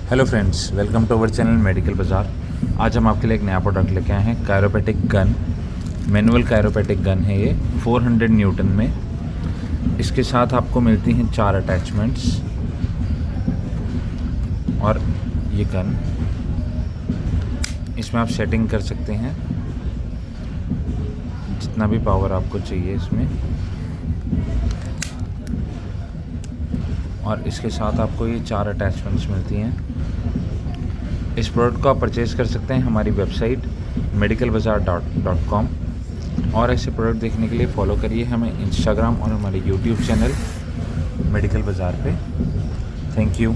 Hello friends, welcome to our channel medical Bazaar. आज हम आपके लिए एक नया प्रोडक्ट लेके आए हैं, chiropractic gun. Manual chiropractic gun है ये 400 न्यूटन में। इसके साथ आपको मिलती हैं 4 अटैचमेंट्स और ये गन, इसमें आप सेटिंग कर सकते हैं जितना भी पावर आपको चाहिए इसमें। और इसके साथ आपको ये 4 अटैचमेंट्स मिलती हैं। इस प्रोडक्ट को आप परचेज़ कर सकते हैं हमारी वेबसाइट medicalbazaar.com। और ऐसे प्रोडक्ट देखने के लिए फॉलो करिए हमें इंस्टाग्राम और हमारे यूट्यूब चैनल मेडिकल बाज़ार पे। Thank you.